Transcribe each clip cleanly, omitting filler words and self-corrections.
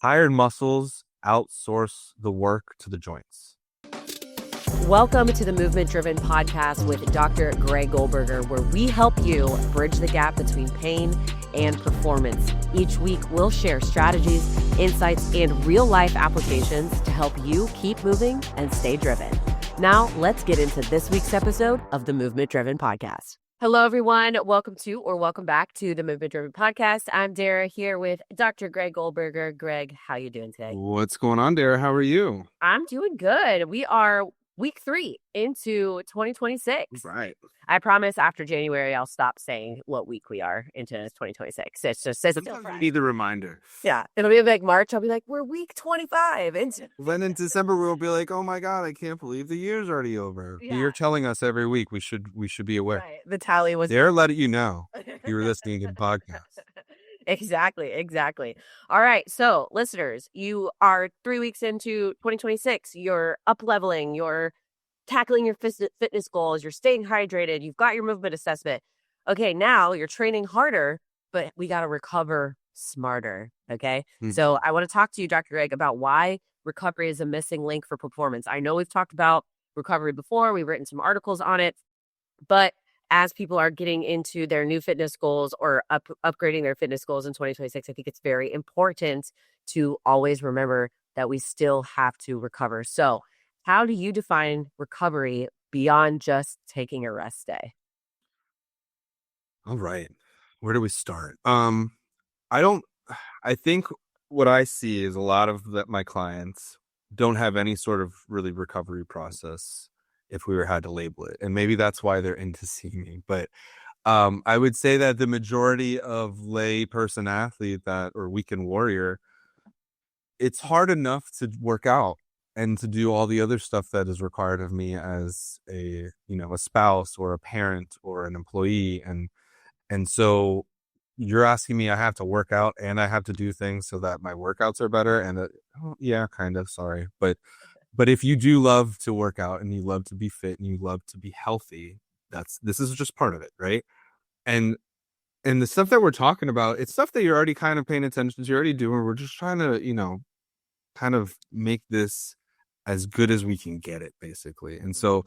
Tired muscles outsource the work to the joints. Welcome to the Movement Driven Podcast with Dr. Greg Goldberger, where we help you bridge the gap between pain and performance. Each week, we'll share strategies, insights, and real-life applications to help you keep moving and stay driven. Now, let's get into this week's episode of the Movement Driven Podcast. Hello, everyone. Welcome back to the Movement Driven Podcast. I'm Dara here with Dr. Greg Goldberger. Greg, how you doing today? What's going on, Dara? How are you? I'm doing good. We are week 3 into 2026. Right. I promise after January, I'll stop saying what week we are into 2026. It's just says it's Sometimes you need the reminder. Yeah. It'll be like March. I'll be like, we're week 25. Then in December, we'll be like, oh my God, I can't believe the year's already over. Yeah. You're telling us every week we should be aware. Right. The tally was They're letting you know you were listening to the podcast. Exactly. All right. So listeners, you are 3 weeks into 2026. You're up leveling. You're tackling your fitness goals. You're staying hydrated. You've got your movement assessment. Okay. Now you're training harder, but we got to recover smarter. Okay. Mm-hmm. So I want to talk to you, Dr. Greg, about why recovery is a missing link for performance. I know we've talked about recovery before. We've written some articles on it, but as people are getting into their new fitness goals or upgrading their fitness goals in 2026, I think it's very important to always remember that we still have to recover. So how do you define recovery beyond just taking a rest day? All right. Where do we start? I think what I see is a lot of my clients don't have any sort of really recovery process, if we had to label it. And maybe that's why they're into seeing me. But I would say that the majority of lay person athlete or weekend warrior, it's hard enough to work out and to do all the other stuff that is required of me as a spouse or a parent or an employee. And so you're asking me, I have to work out and I have to do things so that my workouts are better. And yeah, kind of, sorry. But if you do love to work out and you love to be fit and you love to be healthy, this is just part of it, right? And the stuff that we're talking about, it's stuff that you're already kind of paying attention to, you're already doing. We're just trying to, kind of make this as good as we can get it, basically. And so,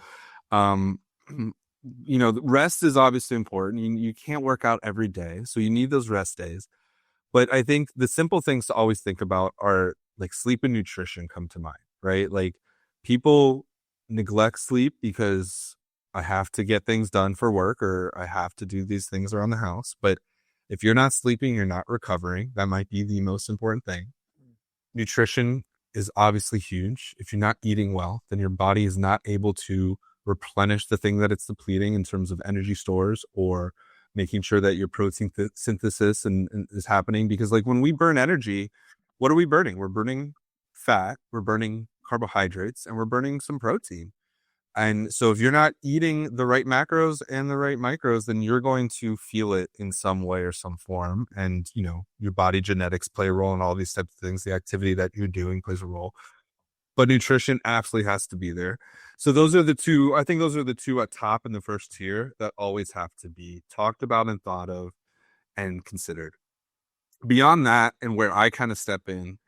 rest is obviously important. You can't work out every day, so you need those rest days. But I think the simple things to always think about are like sleep and nutrition come to mind, right? Like people neglect sleep because I have to get things done for work or I have to do these things around the house. But if you're not sleeping, you're not recovering. That might be the most important thing. Nutrition is obviously huge. If you're not eating well, then your body is not able to replenish the thing that it's depleting in terms of energy stores or making sure that your protein synthesis is happening. Because like when we burn energy, what are we burning? We're burning fat, we're burning carbohydrates, and we're burning some protein. And so if you're not eating the right macros and the right micros, then you're going to feel it in some way or some form. And, your body genetics play a role in all these types of things. The activity that you're doing plays a role. But nutrition absolutely has to be there. So those are the two at top in the first tier that always have to be talked about and thought of and considered. Beyond that, and where I kind of step in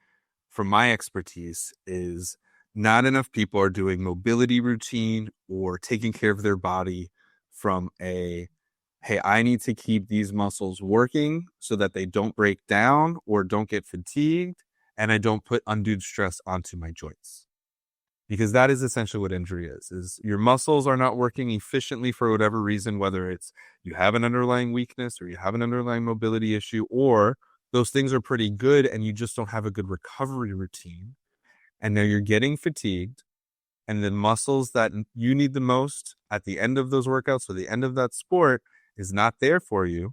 from my expertise, is not enough people are doing mobility routine or taking care of their body from hey, I need to keep these muscles working so that they don't break down or don't get fatigued and I don't put undue stress onto my joints. Because that is essentially what injury is your muscles are not working efficiently for whatever reason, whether it's you have an underlying weakness or you have an underlying mobility issue, or those things are pretty good and you just don't have a good recovery routine. And now you're getting fatigued, and the muscles that you need the most at the end of those workouts or the end of that sport is not there for you.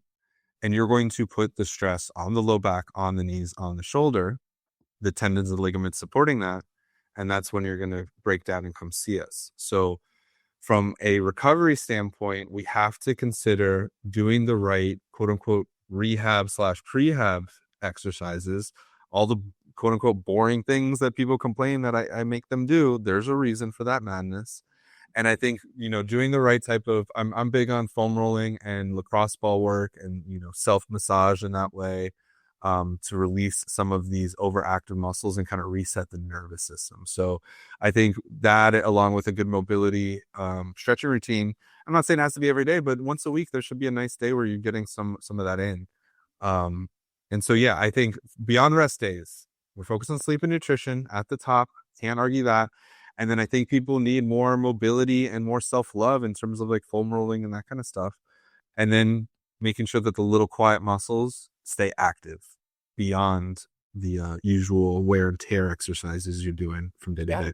And you're going to put the stress on the low back, on the knees, on the shoulder, the tendons and ligaments supporting that. And that's when you're going to break down and come see us. So from a recovery standpoint, we have to consider doing the right, quote unquote, rehab/prehab exercises, all the quote unquote boring things that people complain that I make them do. There's a reason for that madness. And I think, doing the right type of, I'm big on foam rolling and lacrosse ball work and, self massage in that way. to release some of these overactive muscles and kind of reset the nervous system. So I think that, along with a good mobility stretching routine, I'm not saying it has to be every day, but once a week there should be a nice day where you're getting some of that in. Um, and so yeah, I think beyond rest days, we're focused on sleep and nutrition at the top. Can't argue that. And then I think people need more mobility and more self-love in terms of like foam rolling and that kind of stuff. And then making sure that the little quiet muscles stay active beyond the usual wear and tear exercises you're doing from day to Yeah. day.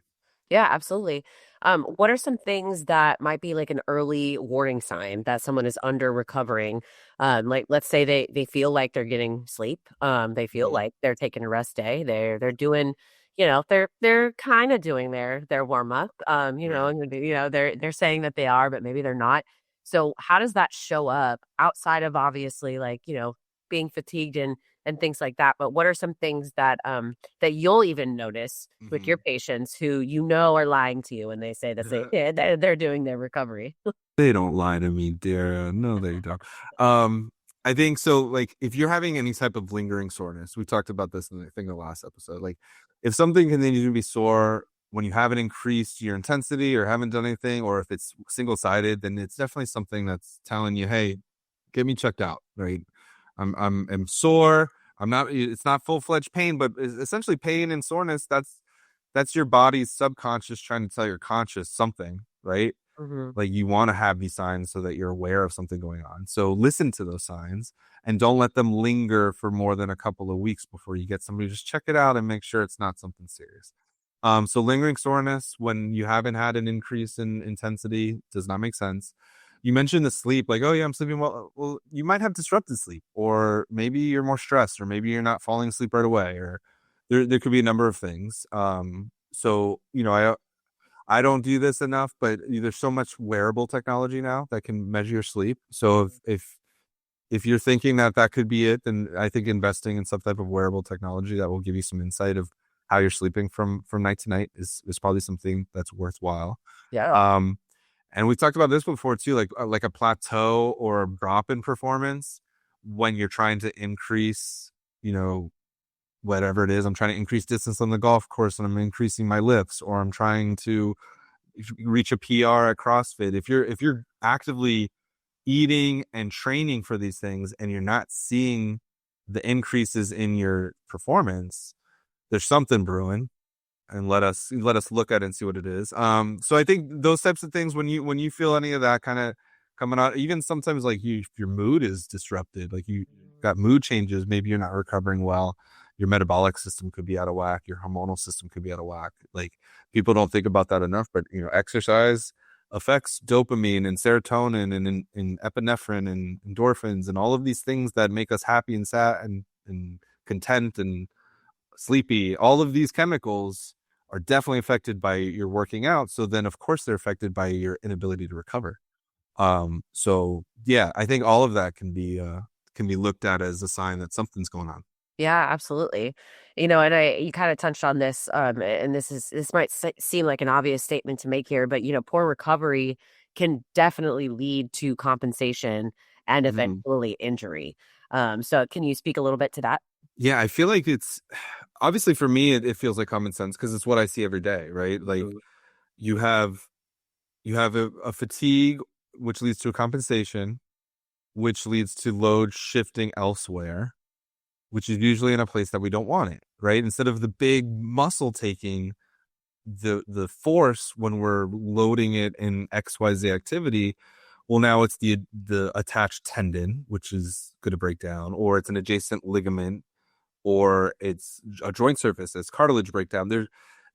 Yeah, absolutely. What are some things that might be like an early warning sign that someone is under recovering? Like let's say they feel like they're getting sleep. They feel Mhm. like they're taking a rest day. They're doing, they're kind of doing their warm up. Right. And they're saying that they are, but maybe they're not. So how does that show up outside of obviously like, being fatigued and things like that? But what are some things that you'll even notice with your Mhm. patients who are lying to you when they say that they're doing their recovery. They don't lie to me, dear. No, they don't. Um, I think so. Like, if you're having any type of lingering soreness, we talked about this in the last episode. Like, if something continues to be sore when you haven't increased your intensity or haven't done anything, or if it's single sided, then it's definitely something that's telling you, "Hey, get me checked out." Right? I'm sore. I'm not. It's not full fledged pain, but it's essentially pain and soreness. That's your body's subconscious trying to tell your conscious something, right? Mhm. Like, you want to have these signs so that you're aware of something going on. So listen to those signs and don't let them linger for more than a couple of weeks before you get somebody. Just check it out and make sure it's not something serious. So lingering soreness when you haven't had an increase in intensity does not make sense. You mentioned the sleep, like, oh yeah, I'm sleeping well. Well, you might have disrupted sleep, or maybe you're more stressed, or maybe you're not falling asleep right away, or there could be a number of things. So I don't do this enough, but there's so much wearable technology now that can measure your sleep. So if you're thinking that that could be it, then I think investing in some type of wearable technology that will give you some insight of how you're sleeping from night to night is probably something that's worthwhile. Yeah. Um, and we talked about this before too, like a plateau or a drop in performance when you're trying to increase, you know, whatever it is. I'm trying to increase distance on the golf course, and I'm increasing my lifts, or I'm trying to reach a PR at CrossFit. If you're actively eating and training for these things and you're not seeing the increases in your performance, there's something brewing, and let us look at it and see what it is. So I think those types of things, when you feel any of that kind of coming out, even sometimes like your mood is disrupted, like you got mood changes, maybe you're not recovering well, your metabolic system could be out of whack, your hormonal system could be out of whack. Like, people don't think about that enough, but exercise affects dopamine and serotonin and epinephrine and endorphins and all of these things that make us happy and sad and content and sleepy. All of these chemicals are definitely affected by your working out. So then, of course, they're affected by your inability to recover. So yeah, I think all of that can be looked at as a sign that something's going on. Yeah, absolutely. And you kind of touched on this, and this might seem like an obvious statement to make here, but poor recovery can definitely lead to compensation and Mhm. eventually injury. So can you speak a little bit to that? Yeah, I feel like it's obviously for me, it feels like common sense because it's what I see every day, right? Like, Mhm. you have a fatigue, which leads to a compensation, which leads to load shifting elsewhere, which is usually in a place that we don't want it, right? Instead of the big muscle taking the force when we're loading it in XYZ activity, well, now it's the attached tendon, which is going to break down, or it's an adjacent ligament, or it's a joint surface, it's cartilage breakdown. There's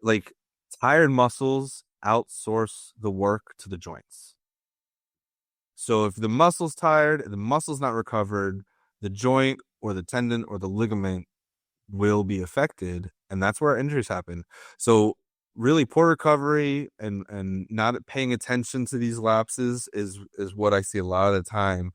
like tired muscles outsource the work to the joints. So if the muscle's tired, the muscle's not recovered, the joint or the tendon or the ligament will be affected, and that's where injuries happen. So really poor recovery and not paying attention to these lapses is what I see a lot of the time.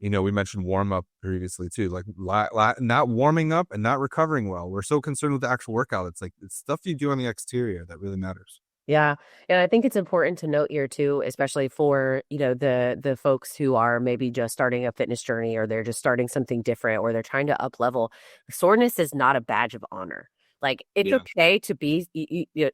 We mentioned warm up previously too, like not warming up and not recovering well. We're so concerned with the actual workout. It's like it's stuff you do on the exterior that really matters. Yeah. And I think it's important to note here too, especially for, the folks who are maybe just starting a fitness journey or they're just starting something different or they're trying to up level. Soreness is not a badge of honor. Like it's Yeah. okay to be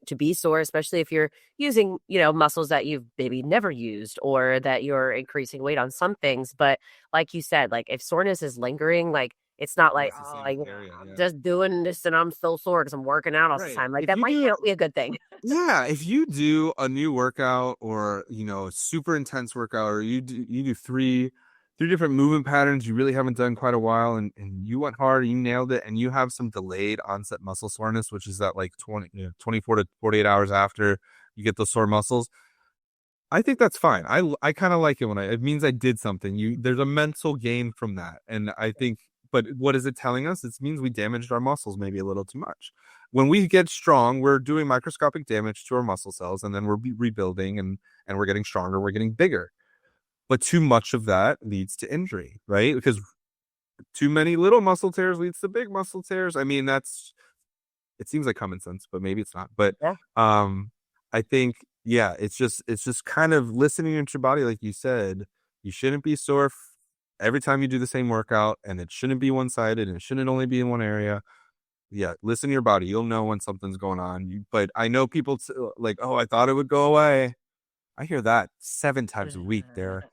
to be sore, especially if you're using, muscles that you've maybe never used or that you're increasing weight on some things. But like you said, like if soreness is lingering, like it's not like, That's the oh, same area. I'm Yeah. just doing this and I'm so sore because I'm working out all the Right. time. Like If that you might do not be a good thing. Yeah, if you do a new workout or, a super intense workout, or you do three different movement patterns you really haven't done quite a while, and you went hard, you nailed it, and you have some delayed onset muscle soreness, which is that like 24 to 48 hours after you get those sore muscles. I think that's fine. I kind of like it when it means I did something. There's a mental gain from that. And I think, but what is it telling us? It means we damaged our muscles maybe a little too much. When we get strong, we're doing microscopic damage to our muscle cells, and then we're rebuilding, and we're getting stronger, we're getting bigger. But too much of that leads to injury, right? Because too many little muscle tears leads to big muscle tears. I mean, it seems like common sense, but maybe it's not. But Yeah. I think, yeah, it's just kind of listening to your body, like you said. You shouldn't be sore every time you do the same workout, and it shouldn't be one sided, and it shouldn't only be in one area. Yeah, listen to your body. You'll know when something's going on. But I know people like, oh, I thought it would go away. I hear that 7 times a week there.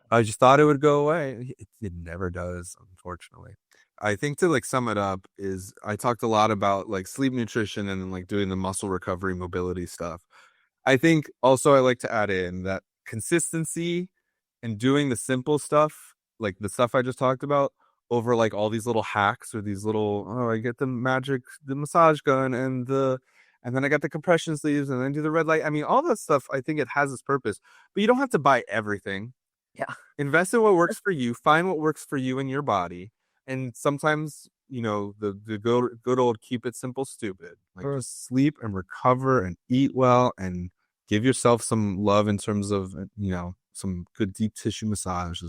I just thought it would go away. It never does, unfortunately. I think to like sum it up is I talked a lot about like sleep nutrition and then like doing the muscle recovery mobility stuff. I think also I like to add in that consistency and doing the simple stuff, like the stuff I just talked about, over like all these little hacks or these little, oh, I get the massage gun and then I got the compression sleeves and then do the red light. I mean, all that stuff, I think it has its purpose, but you don't have to buy everything. Yeah. Invest in what works for you, find what works for you and your body. And sometimes, the good old keep it simple, stupid. Like just sleep and recover and eat well and give yourself some love in terms of, some good deep tissue massage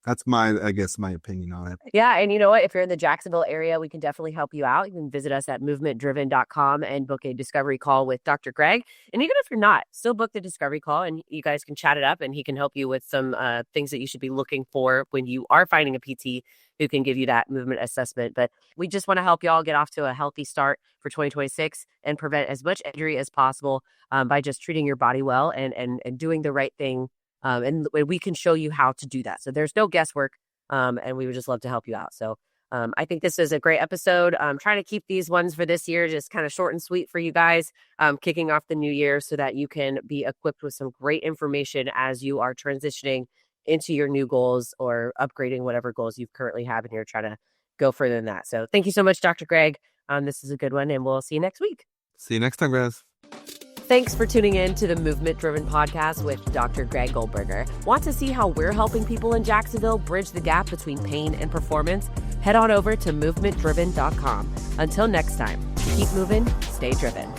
that's I guess my opinion on it. Yeah, and you know what? If you're in the Jacksonville area, we can definitely help you out. You can visit us at movementdriven.com and book a discovery call with Dr. Greg. And even if you're not, still book the discovery call and you guys can chat it up and he can help you with some things that you should be looking for when you are finding a PT who can give you that movement assessment. But we just want to help y'all get off to a healthy start for 2026 and prevent as much injury as possible by just treating your body well and doing the right thing. And we can show you how to do that. So there's no guesswork. And we would just love to help you out. So I think this is a great episode. I'm trying to keep these ones for this year just kind of short and sweet for you guys, kicking off the new year so that you can be equipped with some great information as you are transitioning into your new goals or upgrading whatever goals you currently have and you're trying to go further than that. So thank you so much, Dr. Greg. This is a good one and we'll see you next week. See you next time, guys. Thanks for tuning in to the Movement Driven Podcast with Dr. Greg Goldberger. Want to see how we're helping people in Jacksonville bridge the gap between pain and performance? Head on over to movementdriven.com. Until next time, keep moving, stay driven.